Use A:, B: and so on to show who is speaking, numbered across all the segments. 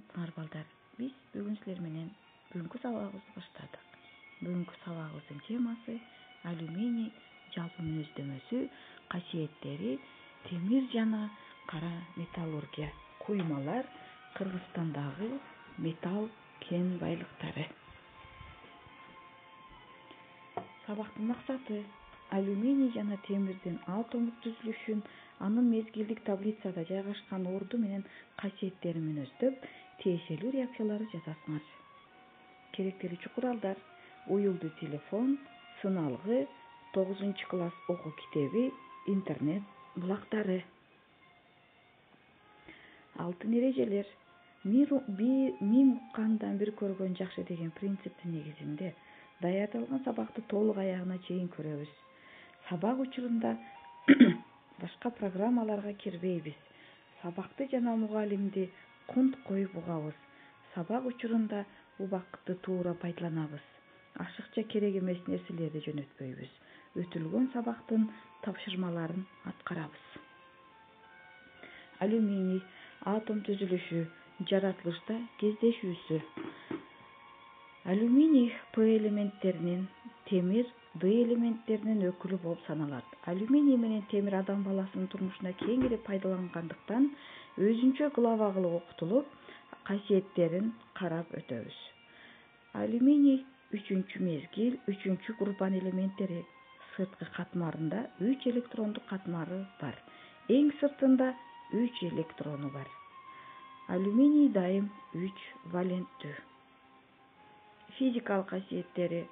A: саламатсыңар балдар. Биз бүгүн силер менен бүгүнкү сабагыбызды баштадык. Бүгүнкү сабагыбыздын темасы алюминий жалпы мүнөздөмөсү, касиеттери, темир жана кара металлургия, куймалар, Кыргызстандагы металл кен байлыктары. Сабактын максаты алюминий жана темирдин атомдук түзүлүшүн, анын мезгилдик таблицада жайгашкан орду менен касиеттерин мүнөздөп, тиешелүү реакцияларды жазасыңар. Керектелүүчү куралдар: уюлдуу телефон, сыналгы, 9-класс окуу китеби, интернет булактары. Алтын эрежелер: миң уккандан бир көргөн жакшы деген принциптин негизинде даярдалган сабакты толук аягына чейин көрөбүз. Сабак учурунда башка программаларга кирбейбиз. Сабакты жана мугалимди кунт коюп угабыз. Сабак учурунда убакытты туура пайдаланабыз. Ашыкча керек эмес нерселерди жөнөтпөйбүз. Өтүлгөн сабактын тапшырмаларын аткарабыз. Алюминий атом түзүлүшү, жаратылышта кездешүүсү. Алюминий П элементтеринин, темир Д элементтеринин өкүлү болуп саналат. Алюминий менен темир адам баласынын турмушуна кеңири пайдалангандыктан өзүнчө глава кылып окутулуп, касиеттерин карап өтөбүз. Алюминий 3-мезгил, 3-группанын элементтери. Сырткы катмарында 3 электрондук катмары бар. Эң сыртында 3 электрону бар. Алюминий дайым 3 валенттүү. Физикалык касиеттери: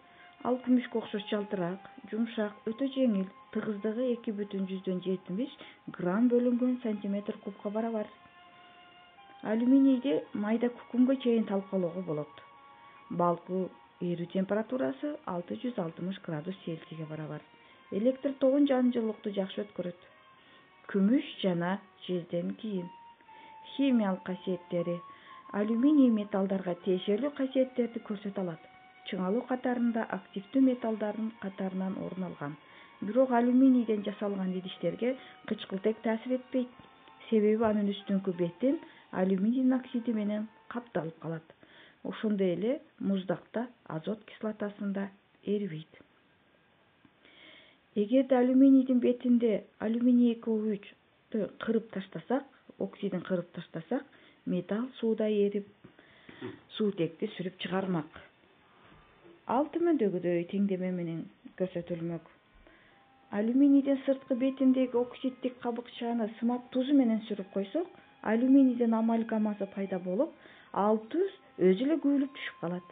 A: ал күмүшкө окшош жалтырак, жумшак, өтө жеңил, тыгыздыгы 2,70 грамм бөлүнгөн сантиметр кубка барабар. Алюминийди майда күкүмгө чейин талкалоого болот. Балкуу эрүү температурасы 660 градус Цельсийге барабар. Электр тогун жан жылуулукту жакшы өткөрөт. Күмүш жана жезден кийин. Химиялык касиеттери: алюминий металлдарга тиешелүү касиеттерди көрсөтө алат. Чыңалуу катарында активдүү металлдардын катарынан орун алган. Бирок алюминийден жасалган идиштерге кычкылтек таасир этпейт. Себеби анын үстүнкү бетин алюминий оксиди менен капталып калат. Ошондой эле муздакта азот кислотасында эрибейт. Эгерде алюминийдин бетинде алюминий 2O3 кырып таштасак, оксидин кырып таштасак, металл сууда эрип, суутекти сүрүп чыгармак. Ал төмөндөгүдөй теңдеме менен көрсөтүлмөк. Алюминийдин сырткы бетиндеги оксиддик кабыкчаны сымап тузу менен сүрүп койсок, алюминийдин амальгамасы пайда болуп, ал туз өзү эле күйүлүп түшүп калат.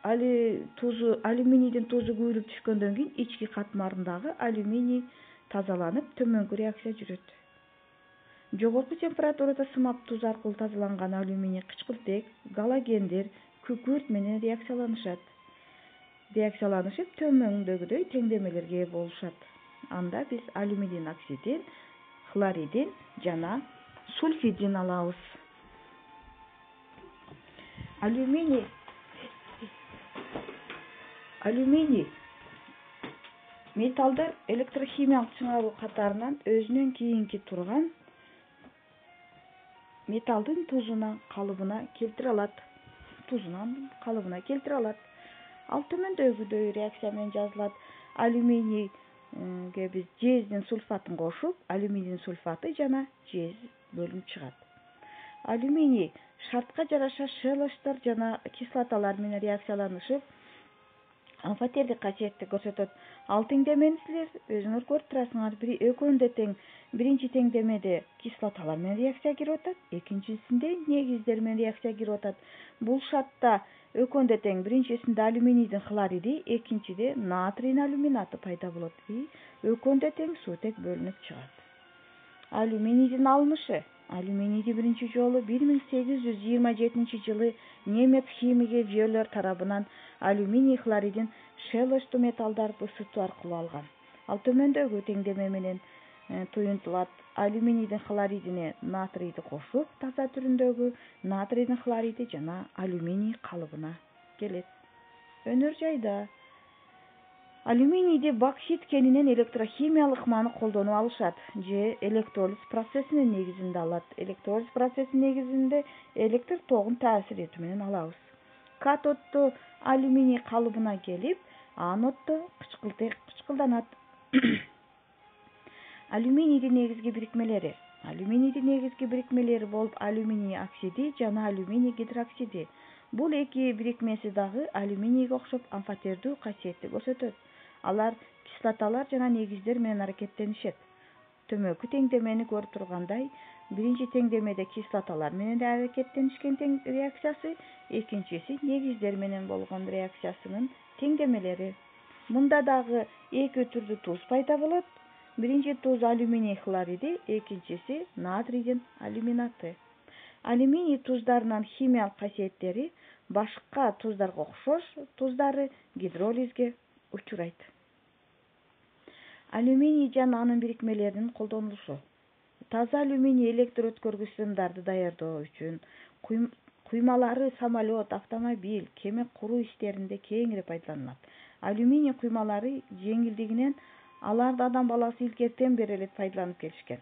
A: Алюминийдин тузу күйүлүп түшкөндөн кийин ички катмарындагы алюминий тазаланып, төмөнкү реакция жүрөт. Жогорку температурада сымап туз аркылуу тазаланган алюминий кычкылтек, галогендер, күкүрт менен реакцияланышып төмөндөгүдөй теңдемелерге ээ болушат. Анда биз алюминий оксидин, хлоридин жана сульфидин алабыз. Алюминий металлдар электрохимиялык чыңалуу катарынан өзүнөн кийинки турган металлдын тузунан калыбына келтире алат. Ал төмөндөгүдөй реакция менен жазылат. Алюминийге биз жездин сульфатын кошуп, алюминий сульфаты жана жез бөлүнүп чыгат. Алюминий шартка жараша шелоштор жана кислоталар менен реакцияланышып, амфотердик касиетти көрсөтөт. Ал теңдемени силер өзүңөр көрүп турасыңар. Экөөнүндө тең. Биринчи теңдемеде кислоталар менен реакция кирип атат, экинчисинде негиздер менен реакция кирип атат. Бул шартта экөөнүндө тең. Биринчисинде алюминийдин хлориди, экинчиде натрийдин алюминаты пайда болот. Экөөнүндө тең суутек бөлүнүп чыгат. Алюминийдин алынышы. Алюминийди биринчи жолу 1827 немец химиги Вьелер тарабынан алюминий хлоридин шелоштуу металлдарды ысытуу аркылуу алган. Ал төмөндөгү теңдеме менен туюнтулат. Алюминийдин хлоридине натрийди кошуп, таза түрүндөгү натрийдин хлориди жана алюминий калыбына келет. Өнөр жайда Алюминийди боксит кенинен электрохимиялык мааны колдонуп алышат же электролиз процессинин негизинде алат. Электролиз процессинин негизинде электр тогун таасир этүү менен алабыз. Катоддо алюминий калыбына келип, аноддо кычкылданат. Алюминийдин негизги бирикмелери. Алюминийдин негизги бирикмелери болуп алюминий оксиди жана алюминий гидроксиди. Бул эки бирикмеси дагы алюминийге окшоп амфотердүү касиетти көрсөтөт. Алар кислоталар жана негиздер менен аракеттенишет. Төмөнкү теңдемени көрүп тургандай, биринчи теңдемеде кислоталар менен аракеттенишкен реакциясы, экинчиси негиздер менен болгон реакциясынын теңдемелери. Мында дагы эки түрдүү туз пайда болот. Биринчи туз алюминий хлориди, экинчиси натрийдин алюминаты. Алюминий туздарынын химиялык касиеттери башка туздарга окшош туздары гидролизге учурайт. Алюминий жана анын бирикмелеринин колдонулушу. Таза алюминий электр өткөргүч сымдарды даярдоо үчүн, куймалары самолет, автомобиль, кеме куруу иштеринде кеңири пайдаланылат. Алюминий куймалары жеңилдигинен аларды адам баласы илгертен бери эле пайдаланып келишкен.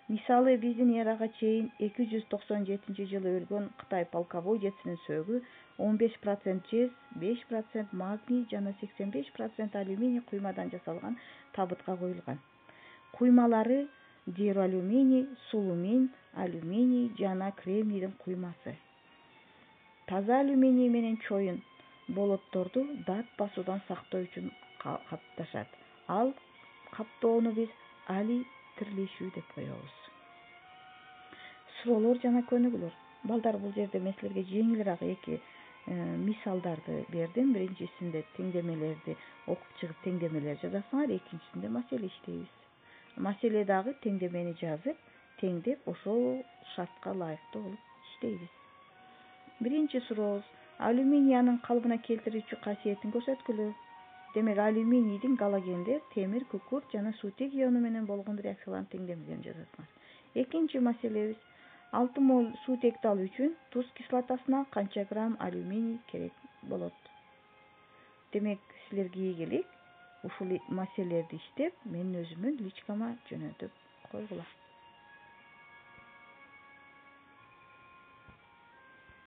A: Мисалы, биздин эрага чейин 297-жылы өлгөн Кытай полководецинин сөөгү 15% жез, 5% магний жана 85% алюминий куймадан жасалган табытка коюлган. Куймалары дюралюминий, сулумин, алюминий жана кремнийдин куймасы. Таза алюминий менен чоюн болотторду дат басуудан сактоо үчүн капташат. Ал каптоону биз алитрлешүү деп коебуз. Суроолор жана көнүгүүлөр. Балдар, бул жерде мен силерге жеңилирээк эки мисалдарды бердим. Биринчисинде теңдемелерди окуп чыгып теңдемелер жазасыңар, экинчисинде маселе иштейбиз. Маселе дагы теңдемени жазып, теңдеп ошол шартка ылайыктуу болуп иштейбиз. Биринчи сурообуз: алюминий анын калыбына келтирүүчү касиетин көрсөткүлө. Демек, алюминийдин галогендер, темир, күкүрт жана суутек иону менен болгон реакциялардын теңдемелерин жазасыңар. Экинчи маселебиз: 6 мол суутекти алуу үчүн туз кислотасына канча грамм алюминий керек болот? Демек, силерге ийгилик. Ушул маселелерди иштеп, мен өзүмдүн личкама жөнөтүп койгула.